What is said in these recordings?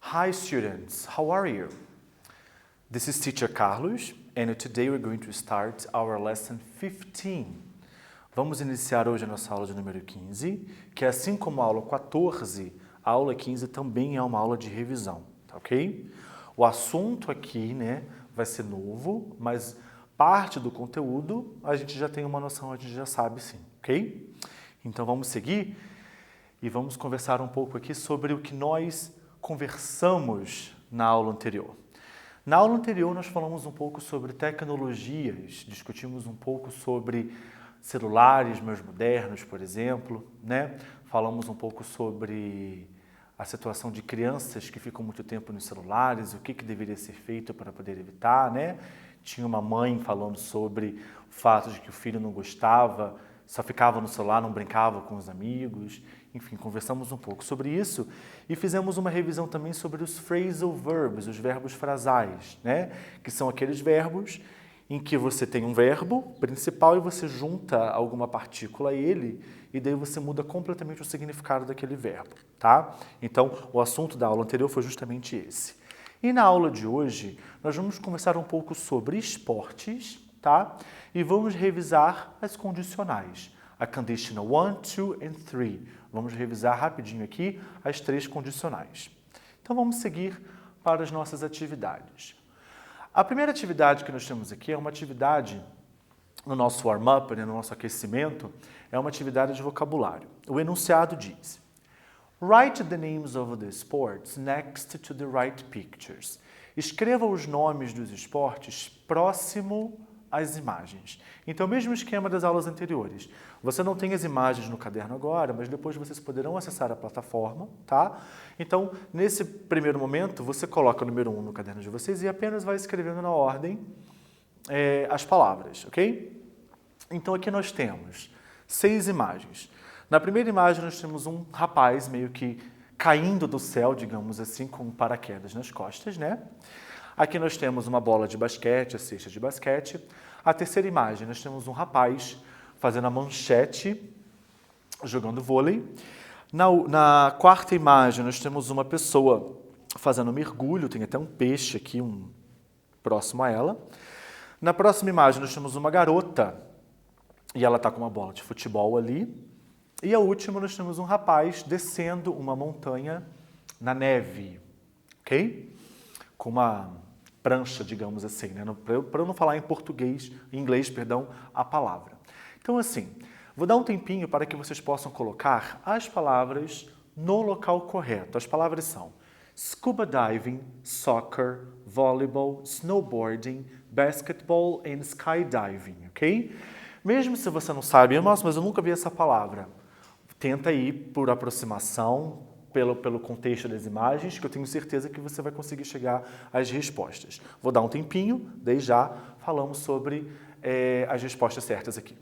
Hi students, how are you? This is teacher Carlos and today we're going to start our lesson 15. Vamos iniciar hoje a nossa aula de número 15, que assim como a aula 14, a aula 15 também é uma aula de revisão, tá ok? O assunto aqui, né, vai ser novo, mas parte do conteúdo a gente já tem uma noção, a gente já sabe sim, ok? Então vamos seguir e vamos conversar um pouco aqui sobre o que nós conversamos na aula anterior. Na aula anterior nós falamos um pouco sobre tecnologias, discutimos um pouco sobre celulares mais modernos, por exemplo, né? Falamos um pouco sobre a situação de crianças que ficam muito tempo nos celulares, o que deveria ser feito para poder evitar, né? Tinha uma mãe falando sobre o fato de que o filho não gostava, só ficava no celular, não brincava com os amigos. Enfim, conversamos um pouco sobre isso e fizemos uma revisão também sobre os phrasal verbs, os verbos frasais, né? Que são aqueles verbos em que você tem um verbo principal e você junta alguma partícula a ele e daí você muda completamente o significado daquele verbo, tá? Então, o assunto da aula anterior foi justamente esse. E na aula de hoje, nós vamos conversar um pouco sobre esportes, tá? E vamos revisar as condicionais. A conditional 1, 2 and 3. Vamos revisar rapidinho aqui as 3 condicionais. Então vamos seguir para as nossas atividades. A primeira atividade que nós temos aqui é uma atividade no nosso warm-up, né, no nosso aquecimento, é uma atividade de vocabulário. O enunciado diz: Write the names of the sports next to the right pictures. Escreva os nomes dos esportes próximo às imagens. Então, o mesmo esquema das aulas anteriores. Você não tem as imagens no caderno agora, mas depois vocês poderão acessar a plataforma, tá? Então, nesse primeiro momento, você coloca o número 1 no caderno de vocês e apenas vai escrevendo na ordem as palavras, ok? Então, aqui nós temos 6 imagens. Na primeira imagem, nós temos um rapaz meio que caindo do céu, digamos assim, com um paraquedas nas costas, né? Aqui nós temos uma bola de basquete, a cesta de basquete. A terceira imagem, nós temos um rapaz fazendo a manchete, jogando vôlei. Na quarta imagem, nós temos uma pessoa fazendo mergulho, tem até um peixe aqui próximo a ela. Na próxima imagem, nós temos uma garota, e ela está com uma bola de futebol ali. E a última, nós temos um rapaz descendo uma montanha na neve, ok? Com uma prancha, digamos assim, né? Para eu não falar em inglês, a palavra. Então, assim, vou dar um tempinho para que vocês possam colocar as palavras no local correto. As palavras são scuba diving, soccer, volleyball, snowboarding, basketball and skydiving, ok? Mesmo se você não sabe, nossa, mas eu nunca vi essa palavra, tenta ir por aproximação, pelo contexto das imagens, que eu tenho certeza que você vai conseguir chegar às respostas. Vou dar um tempinho, daí já falamos sobre as respostas certas aqui.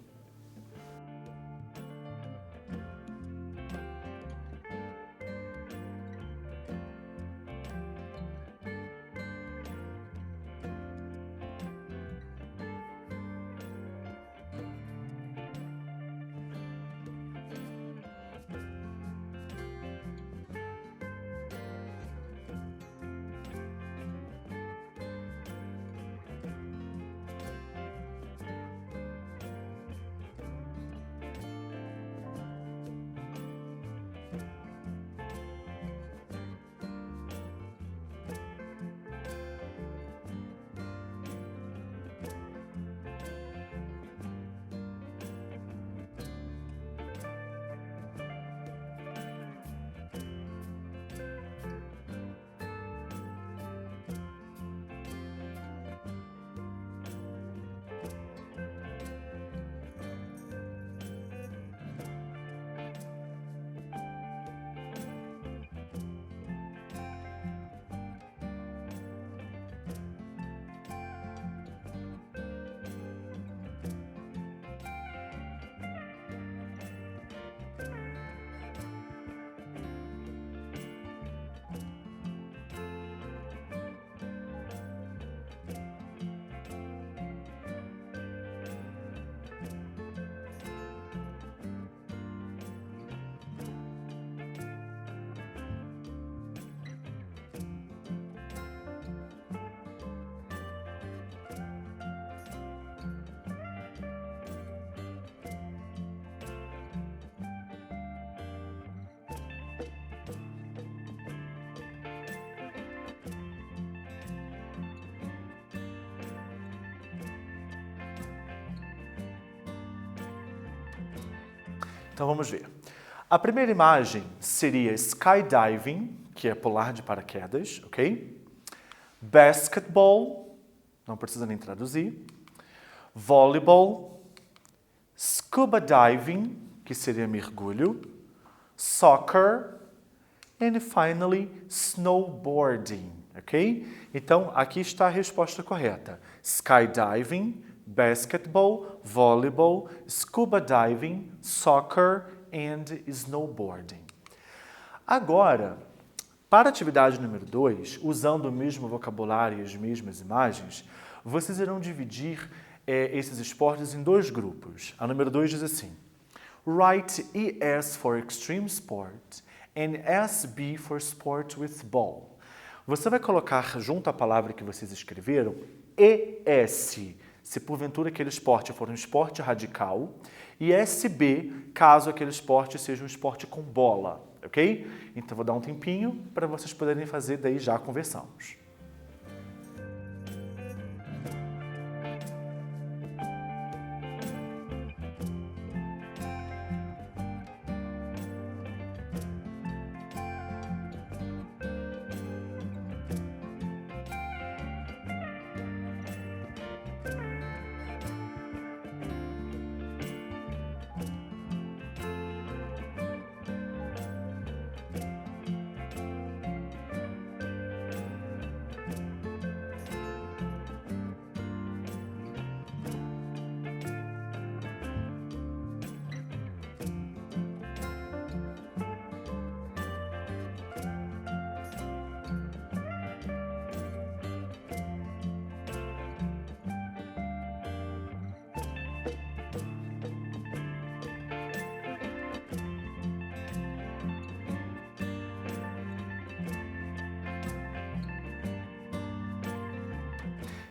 Então vamos ver. A primeira imagem seria skydiving, que é pular de paraquedas, ok? Basketball, não precisa nem traduzir. Volleyball. Scuba diving, que seria mergulho. Soccer. And finally, snowboarding, ok? Então, aqui está a resposta correta. Skydiving, basketball, volleyball, scuba diving, soccer and snowboarding. Agora, para a atividade número 2, usando o mesmo vocabulário e as mesmas imagens, vocês irão dividir esses esportes em 2 grupos. A número 2 diz assim: Write ES for extreme sport and SB for sport with ball. Você vai colocar junto à palavra que vocês escreveram ES, se porventura aquele esporte for um esporte radical, e SB, caso aquele esporte seja um esporte com bola, ok? Então vou dar um tempinho para vocês poderem fazer, daí já conversamos.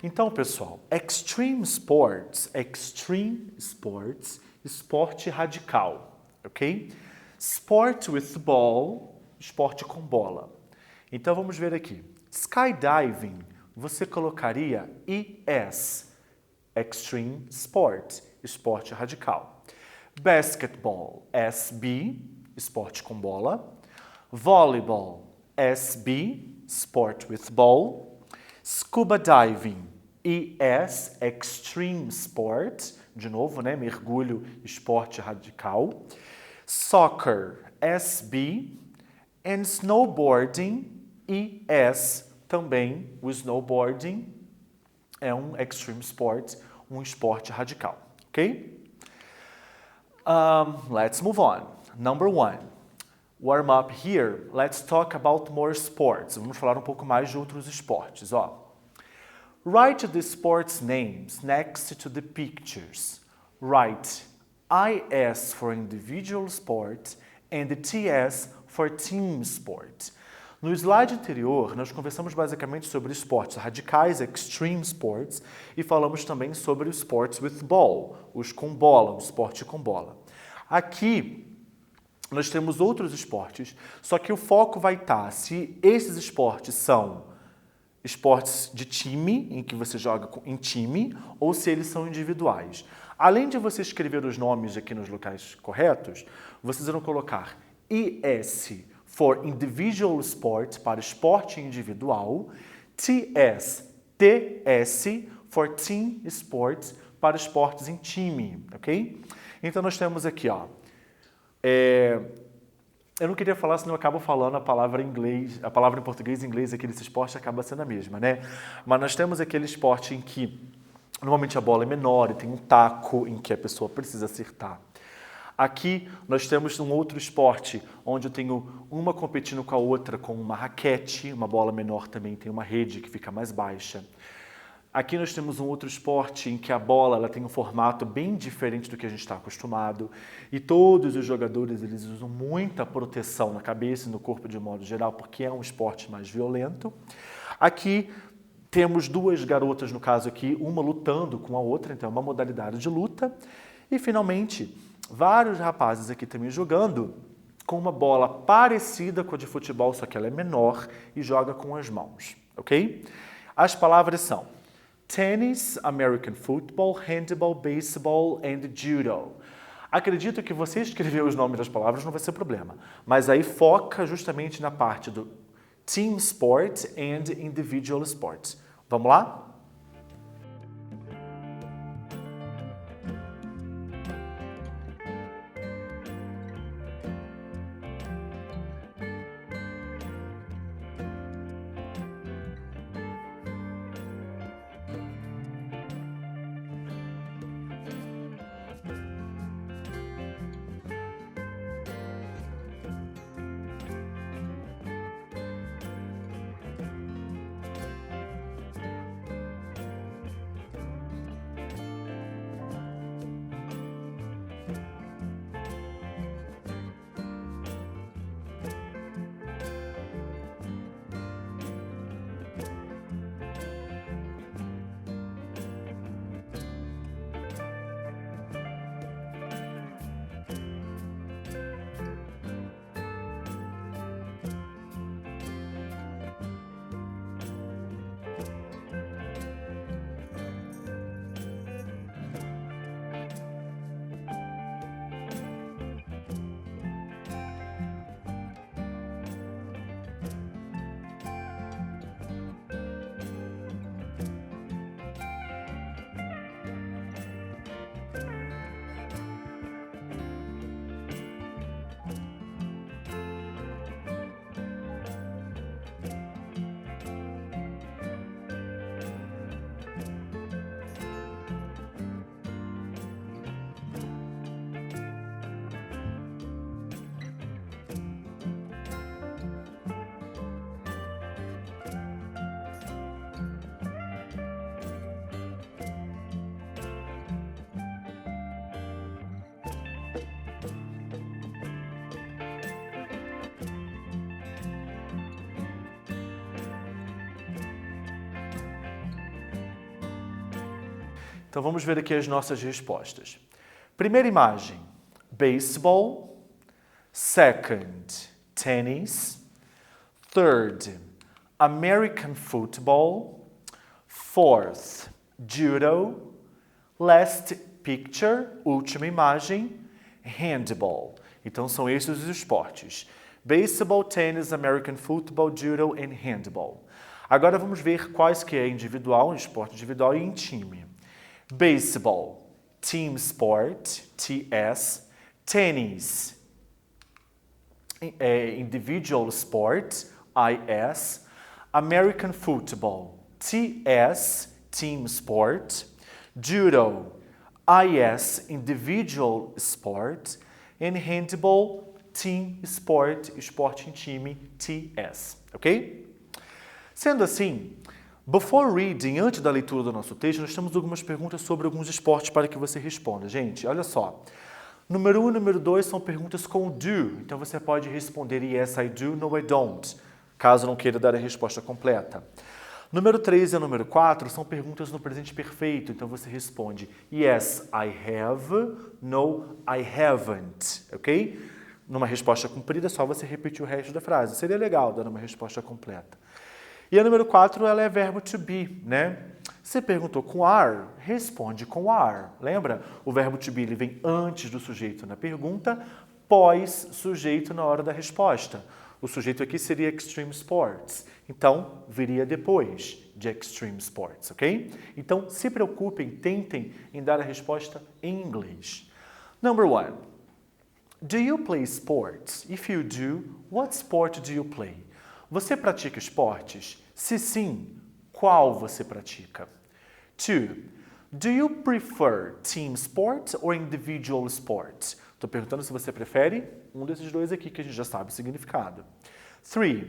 Então, pessoal, extreme sports, esporte radical, ok? Sport with ball, esporte com bola. Então, vamos ver aqui. Skydiving, você colocaria ES, extreme sport, esporte radical. Basketball, SB, esporte com bola. Volleyball, SB, sport with ball. Scuba diving, ES, extreme sport, de novo, né, mergulho, esporte radical. Soccer, SB, and snowboarding, ES, também o snowboarding é um extreme sport, um esporte radical, ok? Let's move on. Number 1. Warm up here. Let's talk about more sports. Vamos falar um pouco mais de outros esportes, ó. Write the sports names next to the pictures. Write IS for individual sport and TS for team sport. No slide anterior, nós conversamos basicamente sobre esportes radicais, extreme sports, e falamos também sobre os sports with ball, os com bola, o esporte com bola. Aqui, nós temos outros esportes, só que o foco vai estar se esses esportes são esportes de time, em que você joga em time, ou se eles são individuais. Além de você escrever os nomes aqui nos locais corretos, vocês vão colocar ES for individual sport, para esporte individual, TS for team sports, para esportes em time, ok? Então nós temos aqui, ó, eu não queria falar, senão eu acabo falando a palavra em inglês, a palavra em português e inglês aqui desse esporte acaba sendo a mesma, né? Mas nós temos aquele esporte em que normalmente a bola é menor e tem um taco em que a pessoa precisa acertar. Aqui nós temos um outro esporte onde eu tenho uma competindo com a outra com uma raquete, uma bola menor também tem uma rede que fica mais baixa. Aqui nós temos um outro esporte em que a bola ela tem um formato bem diferente do que a gente está acostumado e todos os jogadores eles usam muita proteção na cabeça e no corpo de modo geral porque é um esporte mais violento. Aqui temos duas garotas, no caso aqui, uma lutando com a outra, então é uma modalidade de luta. E finalmente, vários rapazes aqui também jogando com uma bola parecida com a de futebol, só que ela é menor e joga com as mãos, ok? As palavras são Tennis, American football, handball, baseball and judo. Acredito que você escrever os nomes das palavras não vai ser problema, mas aí foca justamente na parte do team sport and individual sport. Vamos lá? Então vamos ver aqui as nossas respostas. Primeira imagem, baseball. Second, tennis. Third, American football. Fourth, judo. Last picture, última imagem, handball. Então são esses os esportes. Baseball, tennis, American football, judo e handball. Agora vamos ver quais que é individual, esporte individual e em time. Baseball, team sport, TS. Tennis, individual sport, IS. American football, TS, team sport. Judo, IS, individual sport. And handball, team sport, esporte em time, TS. Ok? Sendo assim, before reading, antes da leitura do nosso texto, nós temos algumas perguntas sobre alguns esportes para que você responda. Gente, olha só. Número 1 e número 2 são perguntas com do. Então você pode responder yes, I do, no, I don't, caso não queira dar a resposta completa. Número 3 e número 4 são perguntas no presente perfeito. Então você responde yes, I have, no, I haven't. Ok? Numa resposta comprida, é só você repetir o resto da frase. Seria legal dar uma resposta completa. E a número 4, ela é verbo to be, né? Você perguntou com are, responde com are. Lembra? O verbo to be ele vem antes do sujeito na pergunta, pós sujeito na hora da resposta. O sujeito aqui seria extreme sports. Então, viria depois de extreme sports, ok? Então, se preocupem, tentem em dar a resposta em inglês. Number 1. Do you play sports? If you do, what sport do you play? Você pratica esportes? Se sim, qual você pratica? 2. Do you prefer team sports or individual sports? Estou perguntando se você prefere um desses dois aqui que a gente já sabe o significado. 3.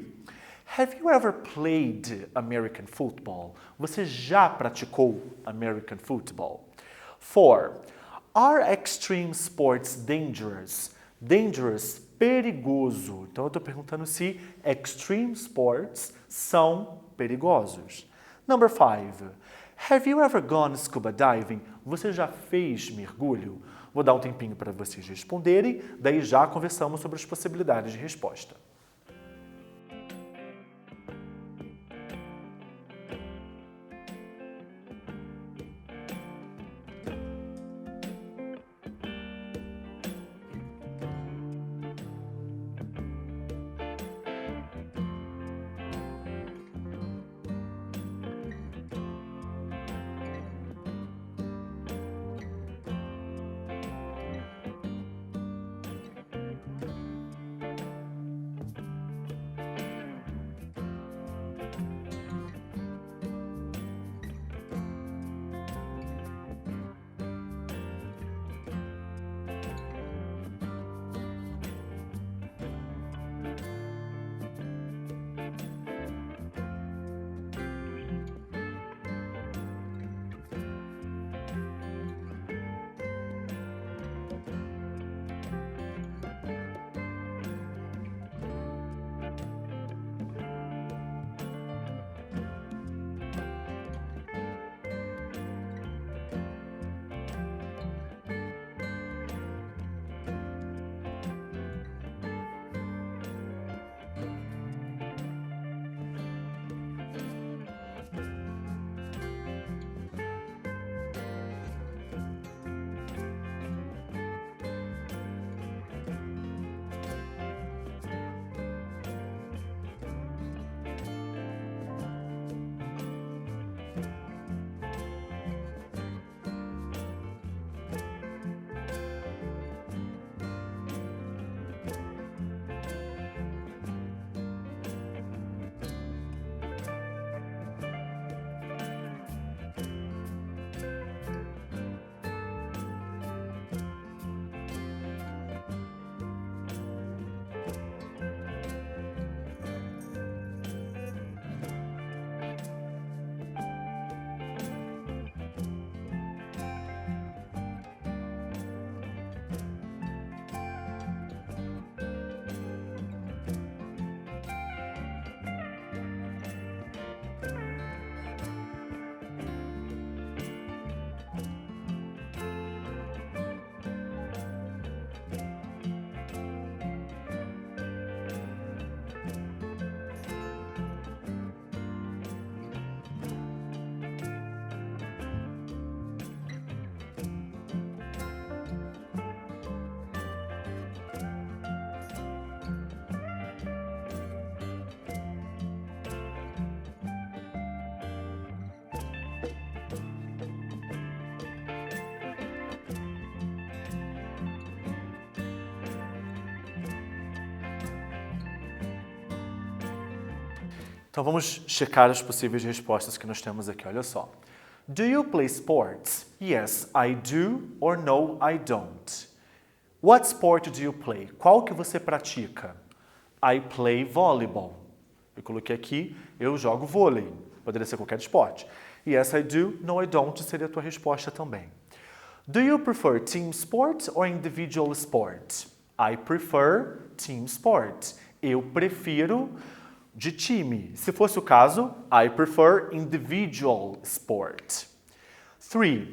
Have you ever played American football? Você já praticou American football? 4. Are extreme sports dangerous? Dangerous, perigoso. Então eu estou perguntando se extreme sports são perigosos. Number 5. Have you ever gone scuba diving? Você já fez mergulho? Vou dar um tempinho para vocês responderem, daí já conversamos sobre as possibilidades de resposta. Então vamos checar as possíveis respostas que nós temos aqui, olha só. Do you play sports? Yes, I do, or no, I don't. What sport do you play? Qual que você pratica? I play volleyball. Eu coloquei aqui, eu jogo vôlei. Poderia ser qualquer esporte. Yes, I do, no, I don't seria a tua resposta também. Do you prefer team sport or individual sport? I prefer team sport. Eu prefiro de time. Se fosse o caso, I prefer individual sport. 3.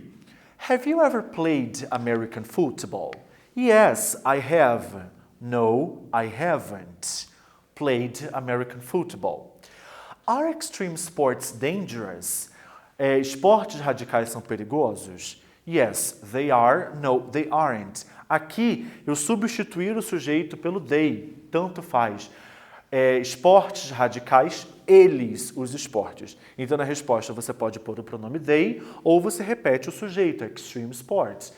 Have you ever played American football? Yes, I have. No, I haven't played American football. Are extreme sports dangerous? Esportes radicais são perigosos? Yes, they are. No, they aren't. Aqui, eu substituir o sujeito pelo they, tanto faz. Esportes radicais, eles, os esportes. Então, na resposta, você pode pôr o pronome they ou você repete o sujeito, extreme sports.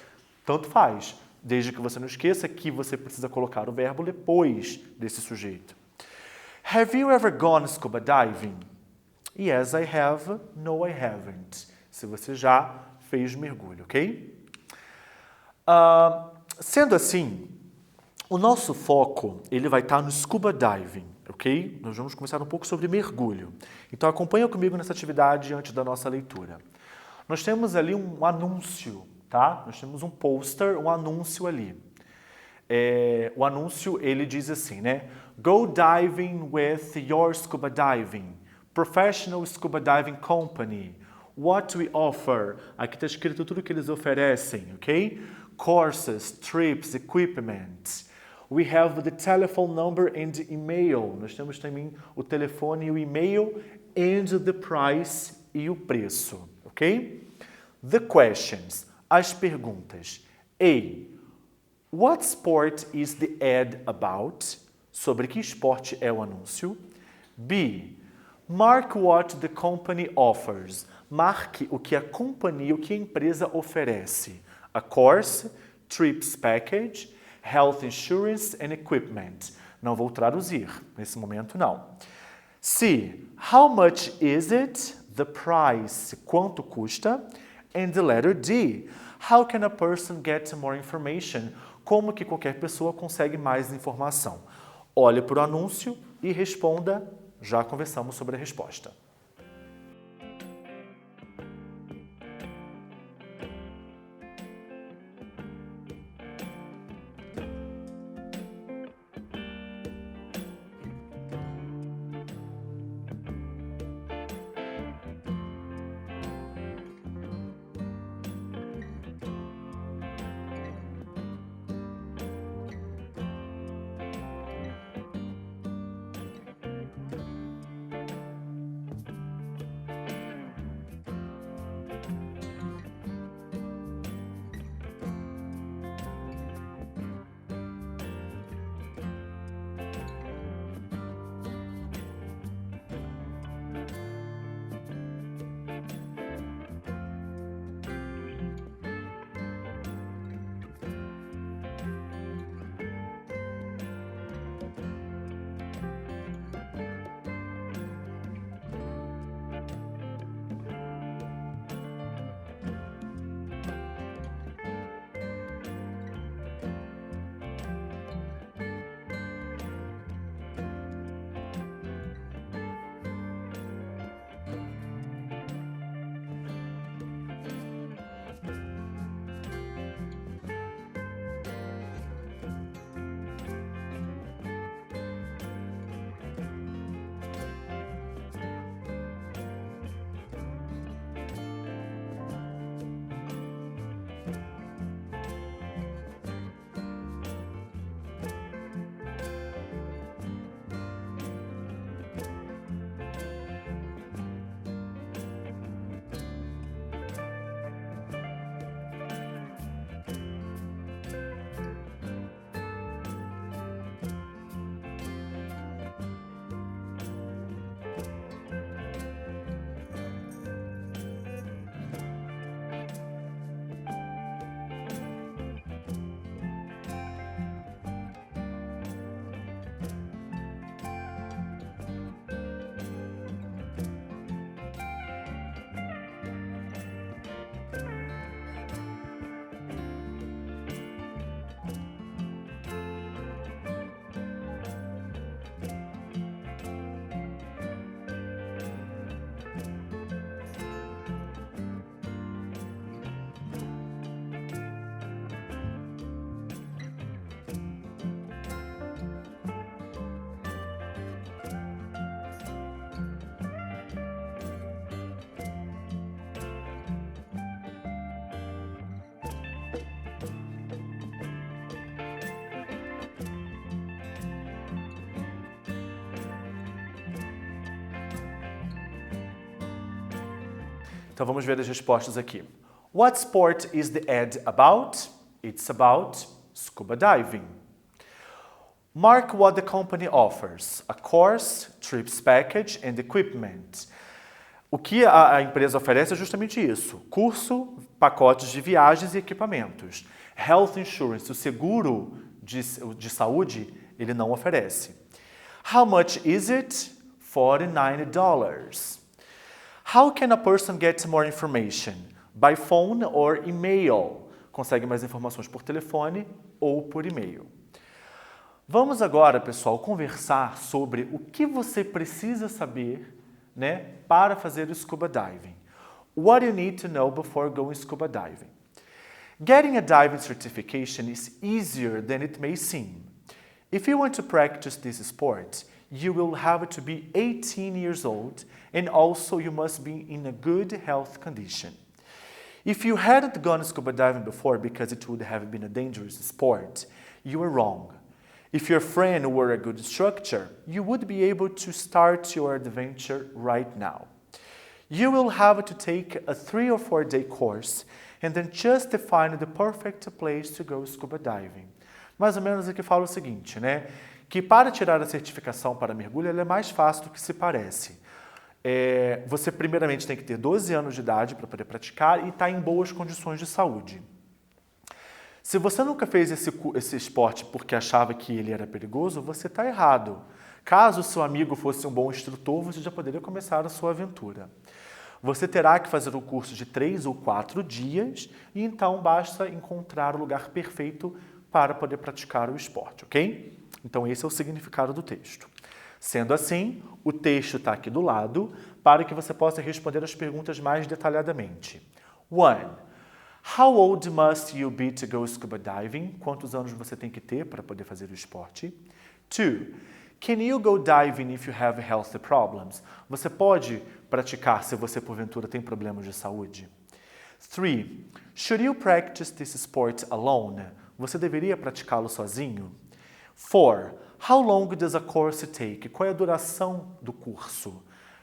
Tanto faz, desde que você não esqueça que você precisa colocar o verbo depois desse sujeito. Have you ever gone scuba diving? Yes, I have. No, I haven't. Se você já fez mergulho, ok? Sendo assim, o nosso foco ele vai estar no scuba diving, ok? Nós vamos começar um pouco sobre mergulho. Então, acompanha comigo nessa atividade antes da nossa leitura. Nós temos ali um anúncio, tá? Nós temos um poster, um anúncio ali. O anúncio, ele diz assim, né? Go diving with your scuba diving. Professional Scuba Diving Company. What we offer. Aqui está escrito tudo que eles oferecem, ok? Courses, trips, equipment. We have the telephone number and the email. Nós temos também o telefone e o e-mail and the price e o preço, ok? The questions. As perguntas. A. What sport is the ad about? Sobre que esporte é o anúncio? B. Mark what the company offers. Marque o que a companhia, o que a empresa oferece. A course, trips package, health insurance and equipment. Não vou traduzir, nesse momento não. C. How much is it? The price. Quanto custa? And the letter D. How can a person get more information? Como que qualquer pessoa consegue mais informação? Olhe para o anúncio e responda. Já conversamos sobre a resposta. Então vamos ver as respostas aqui. What sport is the ad about? It's about scuba diving. Mark what the company offers. A course, trips package and equipment. O que a empresa oferece é justamente isso. Curso, pacotes de viagens e equipamentos. Health insurance, o seguro de saúde, ele não oferece. How much is it? $49. How can a person get more information? By phone or email? Consegue mais informações por telefone ou por e-mail. Vamos agora, pessoal, conversar sobre o que você precisa saber, né, para fazer o scuba diving. What you need to know before going scuba diving. Getting a diving certification is easier than it may seem. If you want to practice this sport, you will have to be 18 years old and also you must be in a good health condition. If you hadn't gone scuba diving before because it would have been a dangerous sport, you are wrong. If your friend were a good instructor, you would be able to start your adventure right now. You will have to take a 3 or 4 day course and then just find the perfect place to go scuba diving. Mais ou menos aqui fala o seguinte, né? Que para tirar a certificação para mergulho, ela é mais fácil do que se parece. Você primeiramente tem que ter 12 anos de idade para poder praticar e estar em boas condições de saúde. Se você nunca fez esse esporte porque achava que ele era perigoso, você está errado. Caso seu amigo fosse um bom instrutor, você já poderia começar a sua aventura. Você terá que fazer um curso de 3 ou 4 dias e então basta encontrar o lugar perfeito para poder praticar o esporte, ok? Então esse é o significado do texto. Sendo assim, o texto está aqui do lado para que você possa responder as perguntas mais detalhadamente. 1. How old must you be to go scuba diving? Quantos anos você tem que ter para poder fazer o esporte? 2. Can you go diving if you have health problems? Você pode praticar se você porventura tem problemas de saúde? 3. Should you practice this sport alone? Você deveria praticá-lo sozinho? 4. How long does a course take? Qual é a duração do curso?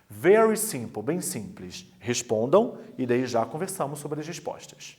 Very simple, bem simples. Respondam e daí já conversamos sobre as respostas.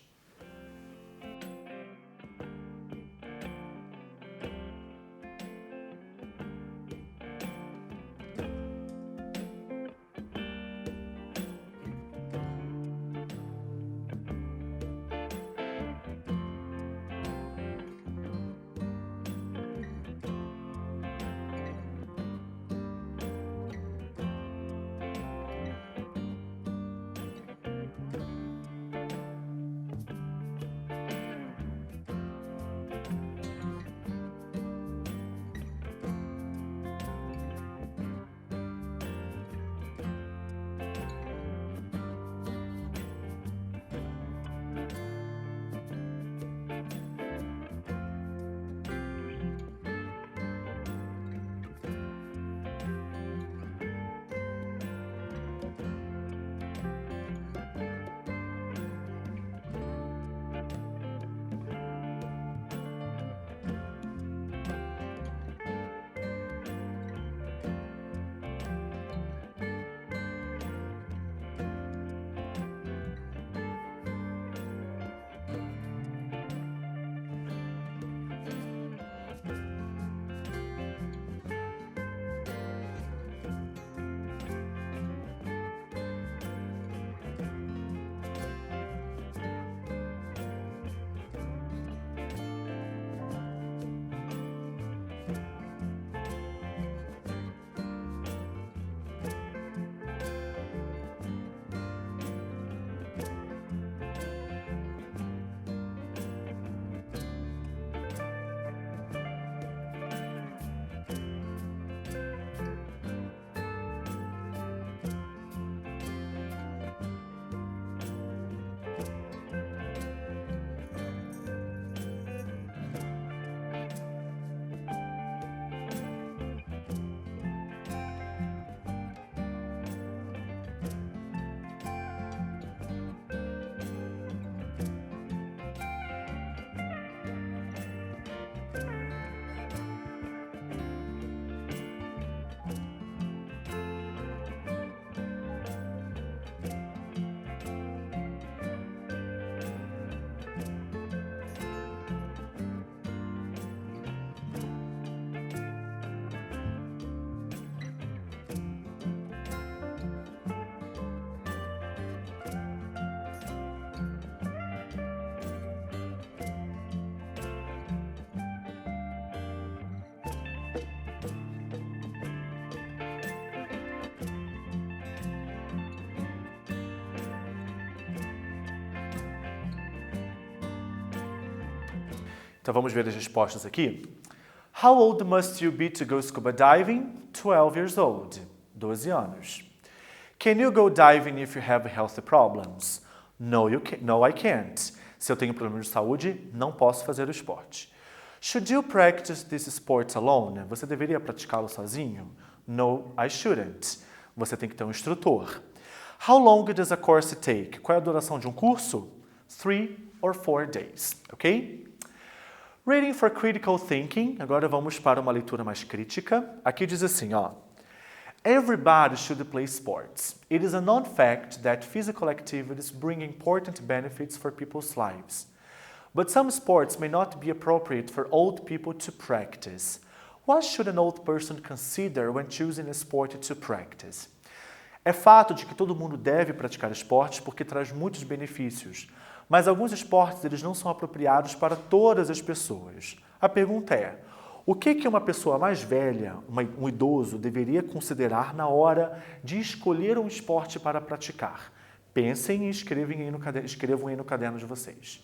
Então vamos ver as respostas aqui. How old must you be to go scuba diving? 12 years old. 12 anos. Can you go diving if you have health problems? No, no, I can't. Se eu tenho problemas de saúde, não posso fazer o esporte. Should you practice this sport alone? Você deveria praticá-lo sozinho? No, I shouldn't. Você tem que ter um instrutor. How long does a course take? Qual é a duração de um curso? 3 or 4 days, ok? Reading for critical thinking. Agora vamos para uma leitura mais crítica. Aqui diz assim, ó. Everybody should play sports. It is a known fact that physical activities bring important benefits for people's lives. But some sports may not be appropriate for old people to practice. What should an old person consider when choosing a sport to practice? É fato de que todo mundo deve praticar esportes porque traz muitos benefícios, mas alguns esportes eles não são apropriados para todas as pessoas. A pergunta é, o que uma pessoa mais velha, um idoso, deveria considerar na hora de escolher um esporte para praticar? Pensem e escrevam aí no caderno de vocês.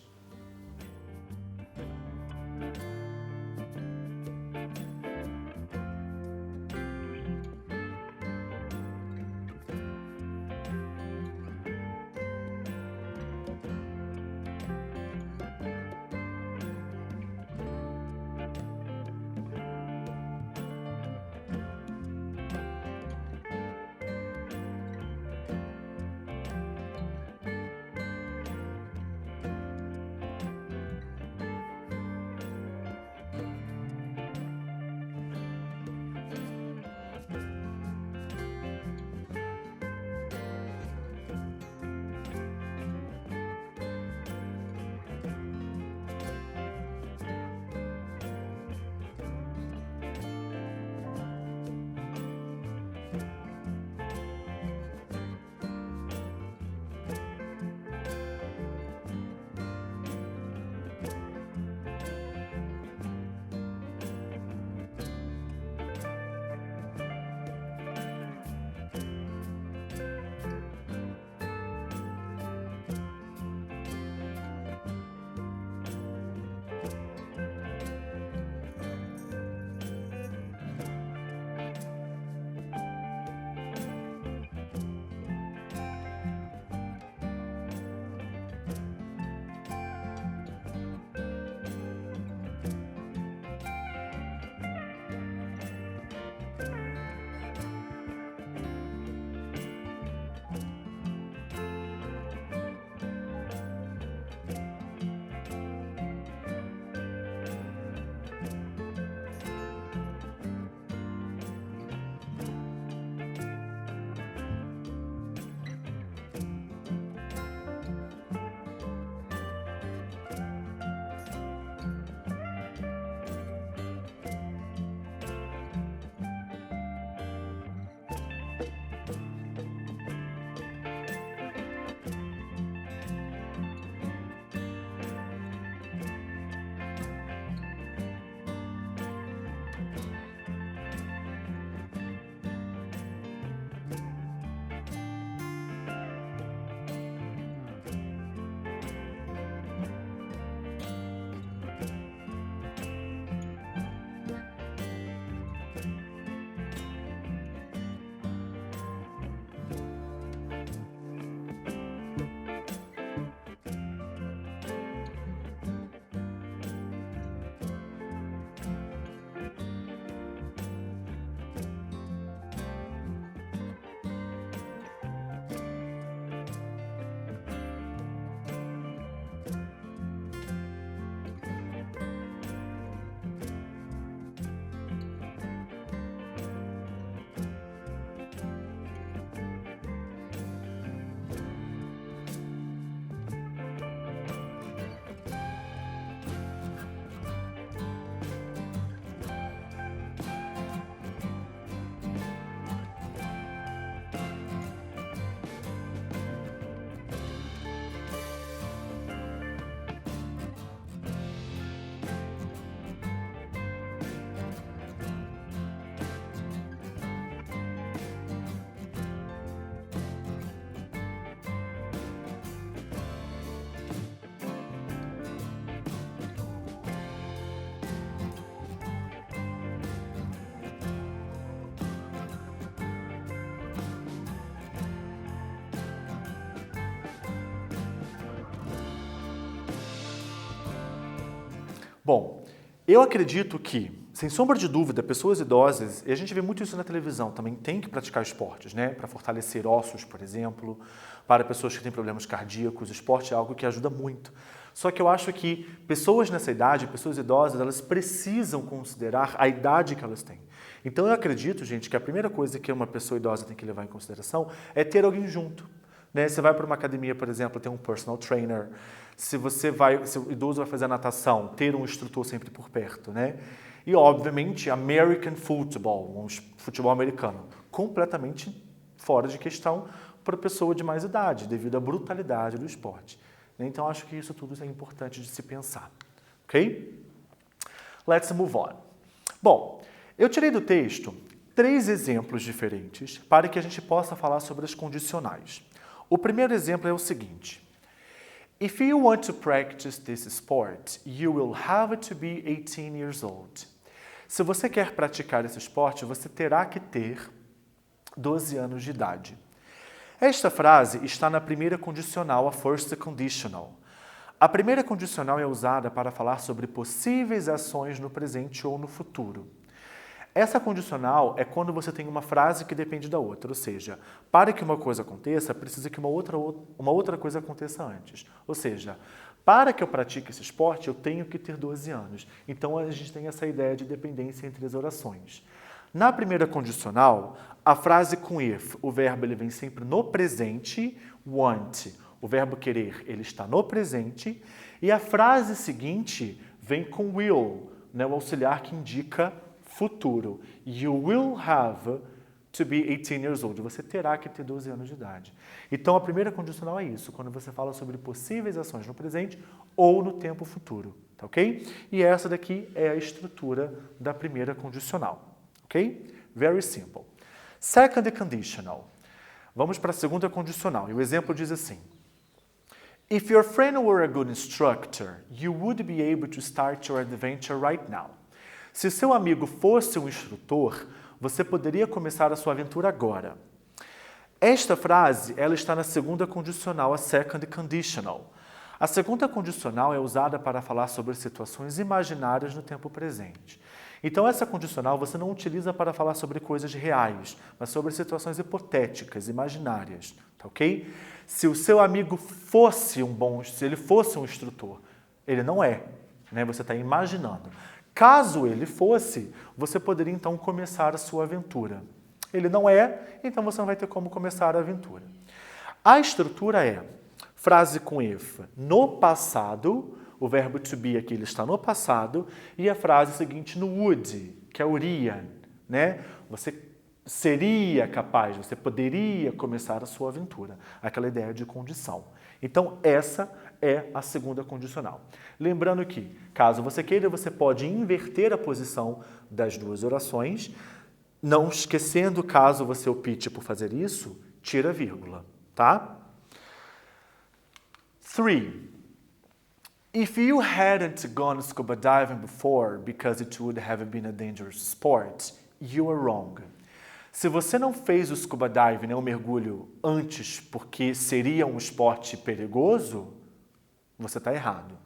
Bom, eu acredito que, sem sombra de dúvida, pessoas idosas, e a gente vê muito isso na televisão, também tem que praticar esportes, né? Para fortalecer ossos, por exemplo, para pessoas que têm problemas cardíacos, o esporte é algo que ajuda muito. Só que eu acho que pessoas nessa idade, pessoas idosas, elas precisam considerar a idade que elas têm. Então eu acredito, gente, que a primeira coisa que uma pessoa idosa tem que levar em consideração é ter alguém junto. Né? Você vai para uma academia, por exemplo, tem um personal trainer. Se o idoso vai fazer a natação, ter um instrutor sempre por perto, né? E, obviamente, American Football, um futebol americano, completamente fora de questão para a pessoa de mais idade, devido à brutalidade do esporte. Então, acho que isso tudo é importante de se pensar. Ok? Let's move on. Bom, eu tirei do texto 3 exemplos diferentes para que a gente possa falar sobre as condicionais. O primeiro exemplo é o seguinte. If you want to practice this sport, you will have to be 18 years old. Se você quer praticar esse esporte, você terá que ter 12 anos de idade. Esta frase está na primeira condicional, a first conditional. A primeira condicional é usada para falar sobre possíveis ações no presente ou no futuro. Essa condicional é quando você tem uma frase que depende da outra, ou seja, para que uma coisa aconteça, precisa que uma outra coisa aconteça antes. Ou seja, para que eu pratique esse esporte, eu tenho que ter 12 anos. Então, a gente tem essa ideia de dependência entre as orações. Na primeira condicional, a frase com if, o verbo ele vem sempre no presente, want, o verbo querer, ele está no presente, e a frase seguinte vem com will, né, o auxiliar que indica futuro. You will have to be 18 years old. Você terá que ter 12 anos de idade. Então, a primeira condicional é isso, quando você fala sobre possíveis ações no presente ou no tempo futuro, tá ok? E essa daqui é a estrutura da primeira condicional, ok? Very simple. Second conditional. Vamos para a segunda condicional. E o exemplo diz assim. If your friend were a good instructor, you would be able to start your adventure right now. Se seu amigo fosse um instrutor, você poderia começar a sua aventura agora. Esta frase, ela está na segunda condicional, a second conditional. A segunda condicional é usada para falar sobre situações imaginárias no tempo presente. Então, essa condicional você não utiliza para falar sobre coisas reais, mas sobre situações hipotéticas, imaginárias, tá ok? Se o seu amigo fosse se ele fosse um instrutor, ele não é, né? Você está imaginando. Caso ele fosse, você poderia então começar a sua aventura. Ele não é, então você não vai ter como começar a aventura. A estrutura é frase com if no passado, o verbo to be aqui ele está no passado, e a frase seguinte no would, que é iria, né? Você seria capaz, você poderia começar a sua aventura. Aquela ideia de condição. Então, essa é a segunda condicional. Lembrando que, caso você queira, você pode inverter a posição das duas orações, não esquecendo, caso você opte por fazer isso, tira a vírgula, tá? 3. If you hadn't gone scuba diving before because it would have been a dangerous sport, you are wrong. Se você não fez o scuba diving, né, o mergulho, antes porque seria um esporte perigoso, você está errado.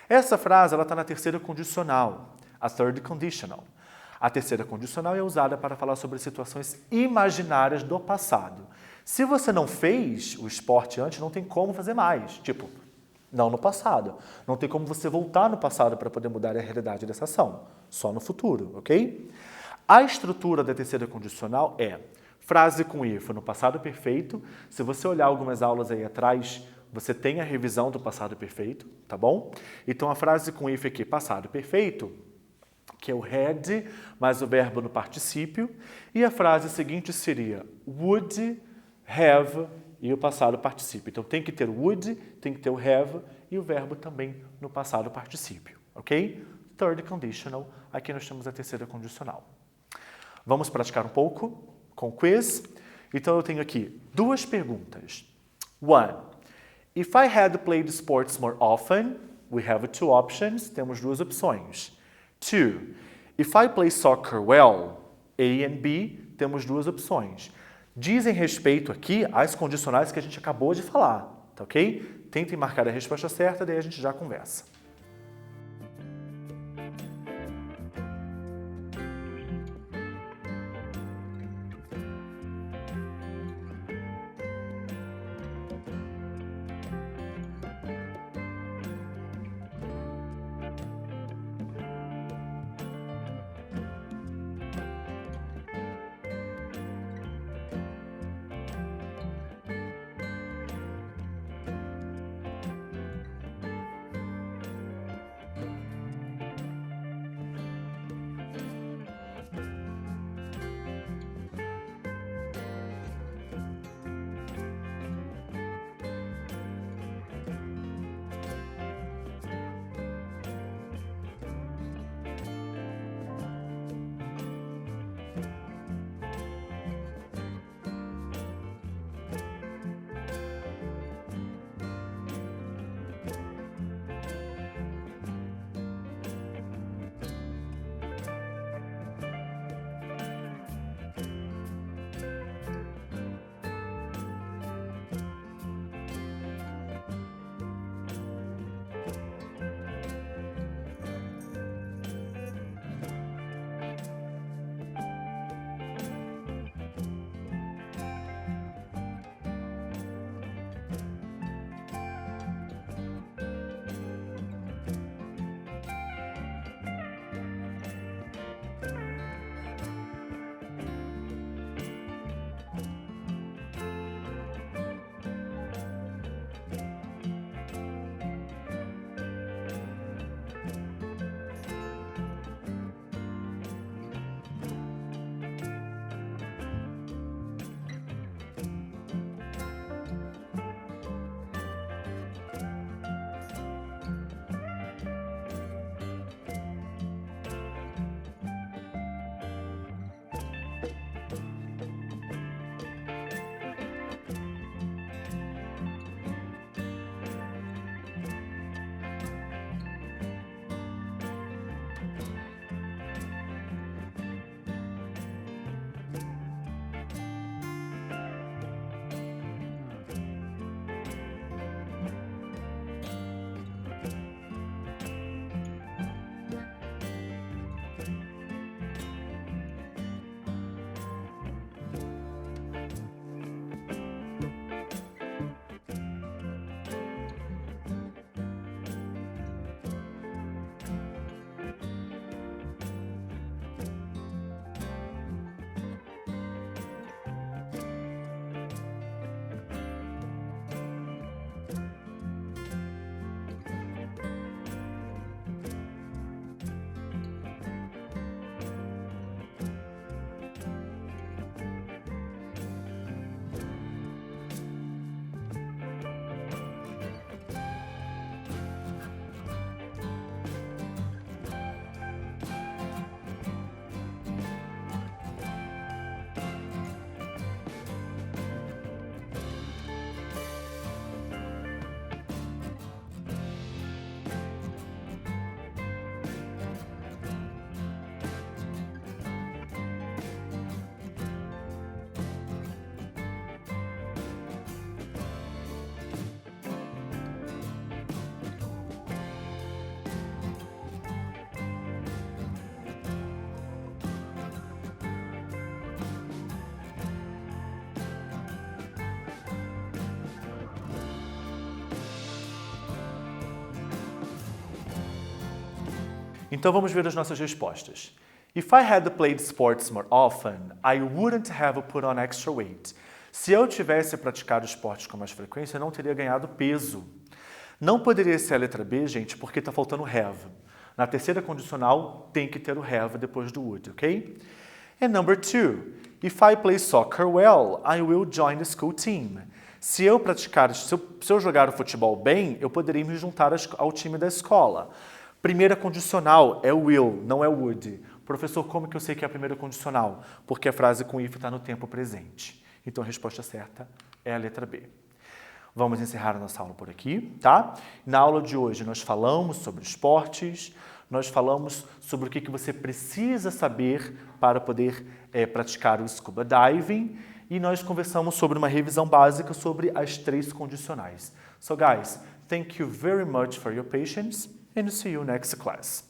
Essa frase está na terceira condicional, a third conditional. A terceira condicional é usada para falar sobre situações imaginárias do passado. Se você não fez o esporte antes, não tem como fazer mais. Tipo, não no passado. Não tem como você voltar no passado para poder mudar a realidade dessa ação. Só no futuro, ok? A estrutura da terceira condicional é frase com if no passado perfeito. Se você olhar algumas aulas aí atrás, você tem a revisão do passado perfeito, tá bom? Então, a frase com if aqui, passado perfeito, que é o had, mais o verbo no particípio. E a frase seguinte seria would, have e o passado particípio. Então, tem que ter o would, tem que ter o have e o verbo também no passado particípio, ok? Third conditional, aqui nós temos a terceira condicional. Vamos praticar um pouco com o quiz. Então, eu tenho aqui 2 perguntas. 1. If I had played sports more often, we have 2 options. Temos 2 opções. 2. If I play soccer well, A and B, temos 2 opções. Dizem respeito aqui às condicionais que a gente acabou de falar, tá ok? Tentem marcar a resposta certa, daí a gente já conversa. Então vamos ver as nossas respostas. If I had played sports more often, I wouldn't have put on extra weight. Se eu tivesse praticado esportes com mais frequência, eu não teria ganhado peso. Não poderia ser a letra B, gente, porque está faltando have. Na terceira condicional, tem que ter o have depois do would, ok? And number 2, if I play soccer well, I will join the school team. Se eu jogar o futebol bem, eu poderia me juntar ao time da escola. Primeira condicional é will, não é would. Professor, como que eu sei que é a primeira condicional? Porque a frase com if está no tempo presente. Então a resposta certa é a letra B. Vamos encerrar a nossa aula por aqui, tá? Na aula de hoje nós falamos sobre esportes, nós falamos sobre o que você precisa saber para poder praticar o scuba diving e nós conversamos sobre uma revisão básica sobre as 3 condicionais. So guys, thank you very much for your patience and see you next class.